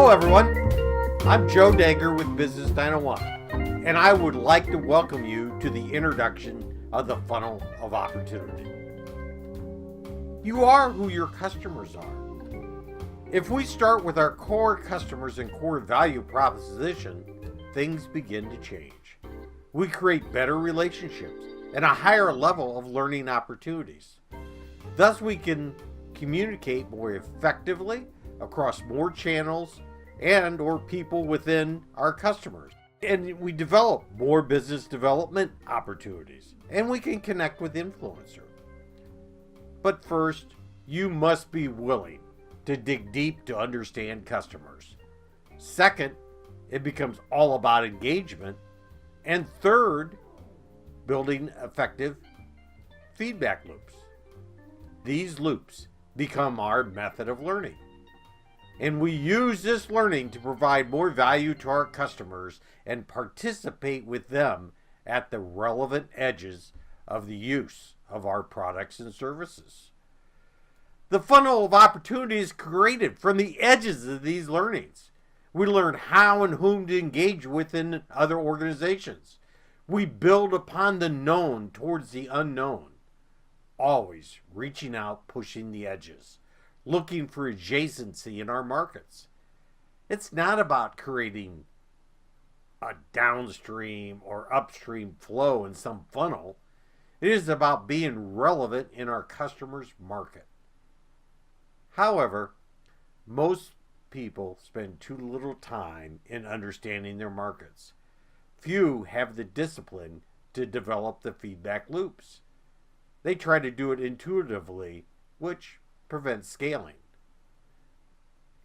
Hello everyone, I'm Joe Dager with Business 901, and I would like to welcome you to the introduction of the funnel of opportunity. You are who your customers are. If we start with our core customers and core value proposition, things begin to change. We create better relationships and a higher level of learning opportunities. Thus, we can communicate more effectively across more channels and or people within our customers. And we develop more business development opportunities, and we can connect with influencers. But first, you must be willing to dig deep to understand customers. Second, it becomes all about engagement. And third, building effective feedback loops. These loops become our method of learning. And we use this learning to provide more value to our customers and participate with them at the relevant edges of the use of our products and services. The funnel of opportunity is created from the edges of these learnings. We learn how and whom to engage within other organizations. We build upon the known towards the unknown, always reaching out, pushing the edges, looking for adjacency in our markets. It's not about creating a downstream or upstream flow in some funnel. It is about being relevant in our customer's market. However, most people spend too little time in understanding their markets. Few have the discipline to develop the feedback loops. They try to do it intuitively, which prevents scaling.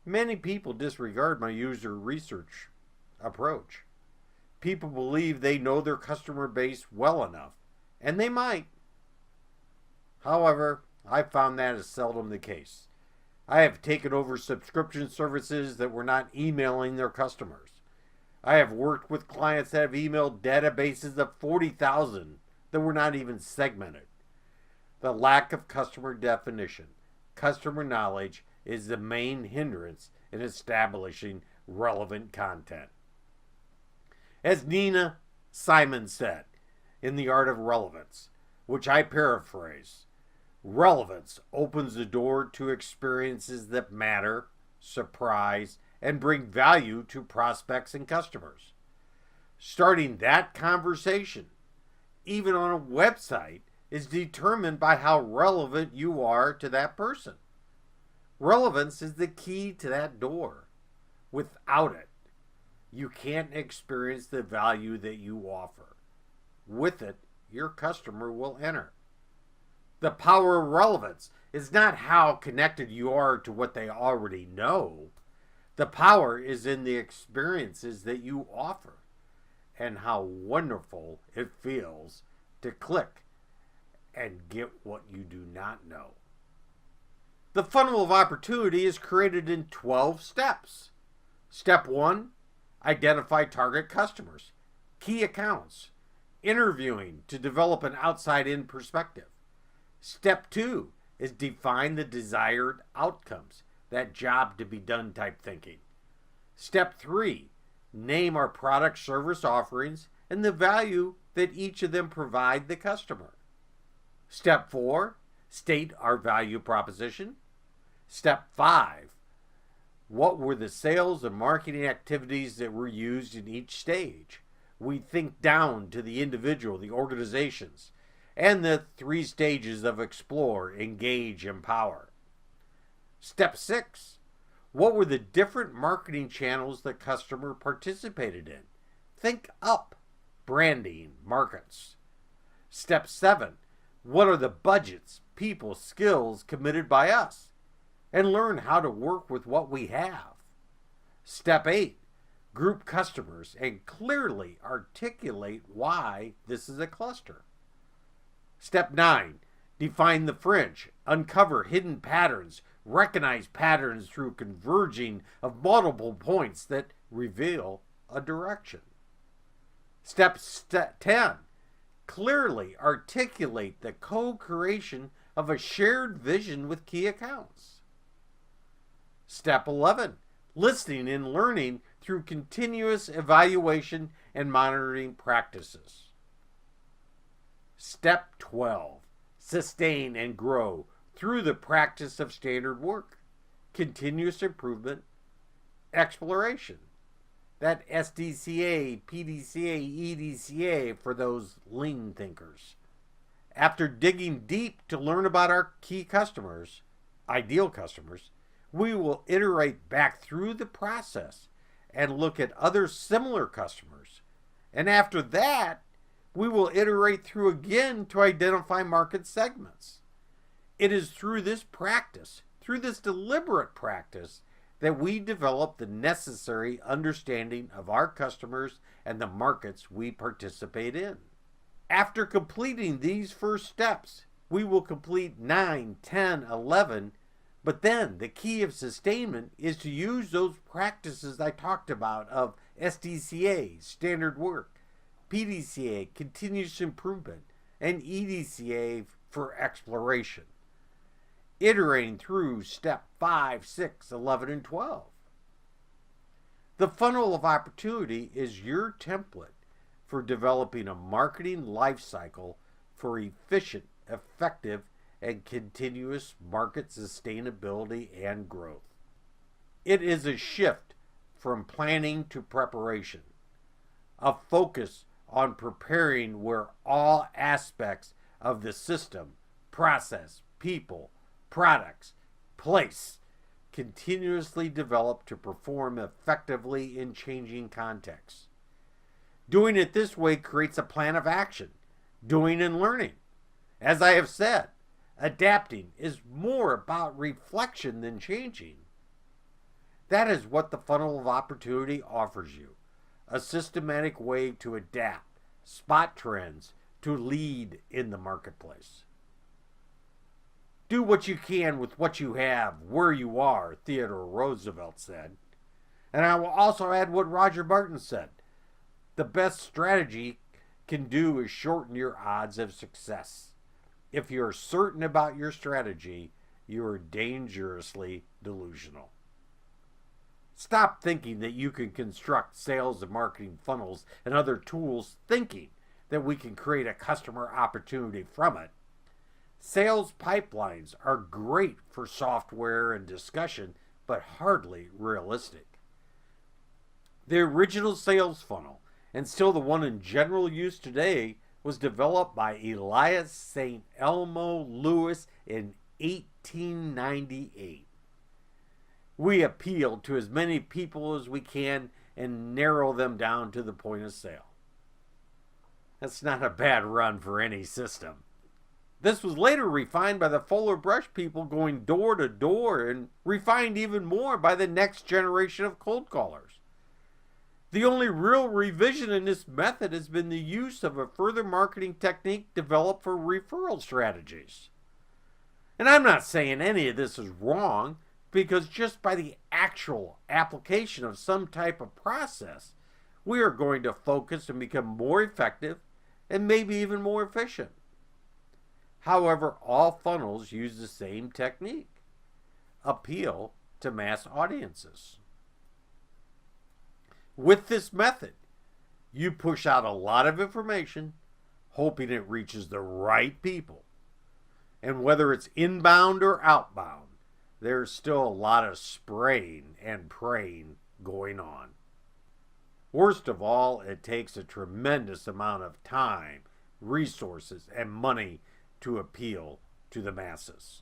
Many people disregard my user research approach. People believe they know their customer base well enough, and they might. However, I found that is seldom the case. I have taken over subscription services that were not emailing their customers. I have worked with clients that have emailed databases of 40,000 that were not even segmented. The lack of customer definition, customer knowledge, is the main hindrance in establishing relevant content. As Nina Simon said in The Art of Relevance, which I paraphrase, relevance opens the door to experiences that matter, surprise, and bring value to prospects and customers. Starting that conversation, even on a website, is determined by how relevant you are to that person. Relevance is the key to that door. Without it, you can't experience the value that you offer. With it, your customer will enter. The power of relevance is not how connected you are to what they already know. The power is in the experiences that you offer and how wonderful it feels to click and get what you do not know. The funnel of opportunity is created in 12 steps. Step 1, identify target customers, key accounts, interviewing to develop an outside-in perspective. Step 2 is define the desired outcomes, that job to be done type thinking. Step 3, name our product service offerings and the value that each of them provide the customer. Step 4, state our value proposition. Step 5, what were the sales and marketing activities that were used in each stage? We think down to the individual, the organizations, and the 3 stages of explore, engage, empower. Step 6, what were the different marketing channels the customer participated in? Think up, branding, markets. Step 7, what are the budgets, people, skills committed by us? And learn how to work with what we have. Step 8, group customers and clearly articulate why this is a cluster. Step 9, define the fringe, uncover hidden patterns, recognize patterns through converging of multiple points that reveal a direction. Step 10, clearly articulate the co-creation of a shared vision with key accounts. Step 11, listening and learning through continuous evaluation and monitoring practices. Step 12. Sustain and grow through the practice of standard work, continuous improvement, exploration. That SDCA, PDCA, EDCA for those lean thinkers. After digging deep to learn about our key customers, ideal customers, we will iterate back through the process and look at other similar customers. And after that, we will iterate through again to identify market segments. It is through this practice, through this deliberate practice, that we develop the necessary understanding of our customers and the markets we participate in. After completing these first steps, we will complete 9, 10, 11, but then the key of sustainment is to use those practices I talked about of SDCA, standard work, PDCA, continuous improvement, and EDCA for exploration, iterating through step 5, 6, 11, and 12. The funnel of opportunity is your template for developing a marketing life cycle for efficient, effective, and continuous market sustainability and growth. It is a shift from planning to preparation, a focus on preparing where all aspects of the system, process, people, products, place continuously develop to perform effectively in changing contexts. Doing it this way creates a plan of action, doing and learning. As I have said, adapting is more about reflection than changing. That is what the funnel of opportunity offers you, a systematic way to adapt, spot trends, to lead in the marketplace. Do what you can with what you have, where you are, Theodore Roosevelt said. And I will also add what Roger Martin said. The best strategy can do is shorten your odds of success. If you're certain about your strategy, you are dangerously delusional. Stop thinking that you can construct sales and marketing funnels and other tools thinking that we can create a customer opportunity from it. Sales pipelines are great for software and discussion, but hardly realistic. The original sales funnel, and still the one in general use today, was developed by Elias St. Elmo Lewis in 1898. We appeal to as many people as we can and narrow them down to the point of sale. That's not a bad run for any system. This was later refined by the Fuller Brush people going door to door and refined even more by the next generation of cold callers. The only real revision in this method has been the use of a further marketing technique developed for referral strategies. And I'm not saying any of this is wrong, because just by the actual application of some type of process, we are going to focus and become more effective and maybe even more efficient. However, all funnels use the same technique: appeal to mass audiences. With this method, you push out a lot of information, hoping it reaches the right people. And whether it's inbound or outbound, there's still a lot of spraying and praying going on. Worst of all, it takes a tremendous amount of time, resources, and money to appeal to the masses.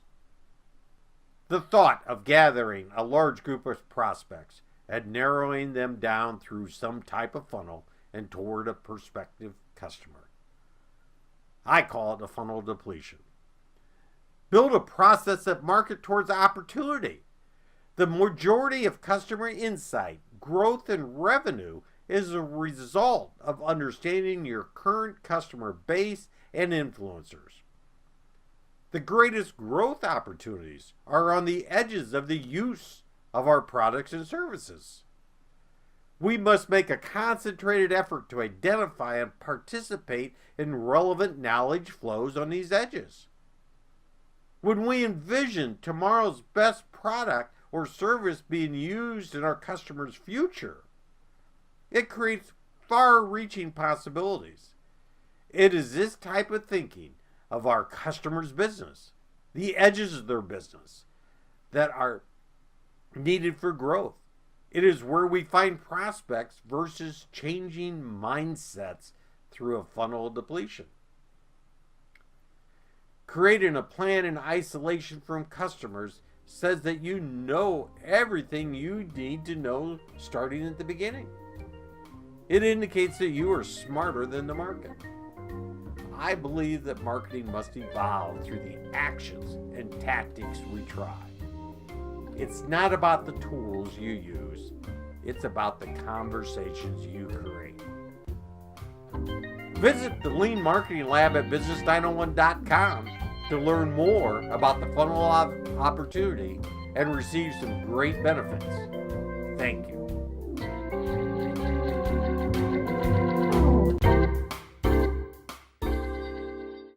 The thought of gathering a large group of prospects and narrowing them down through some type of funnel and toward a prospective customer. I call it a funnel depletion. Build a process that market towards opportunity. The majority of customer insight, growth, and revenue is a result of understanding your current customer base and influencers. The greatest growth opportunities are on the edges of the use of our products and services. We must make a concentrated effort to identify and participate in relevant knowledge flows on these edges. When we envision tomorrow's best product, or service being used in our customer's future. It creates far-reaching possibilities. It is this type of thinking of our customer's business, the edges of their business, that are needed for growth. It is where we find prospects versus changing mindsets through a funnel depletion. Creating a plan in isolation from customers says that you know everything you need to know starting at the beginning. It indicates that you are smarter than the market. I believe that marketing must evolve through the actions and tactics we try. It's not about the tools you use, it's about the conversations you create. Visit the Lean Marketing Lab at business901.com to learn more about the funnel opportunity and receive some great benefits. Thank you.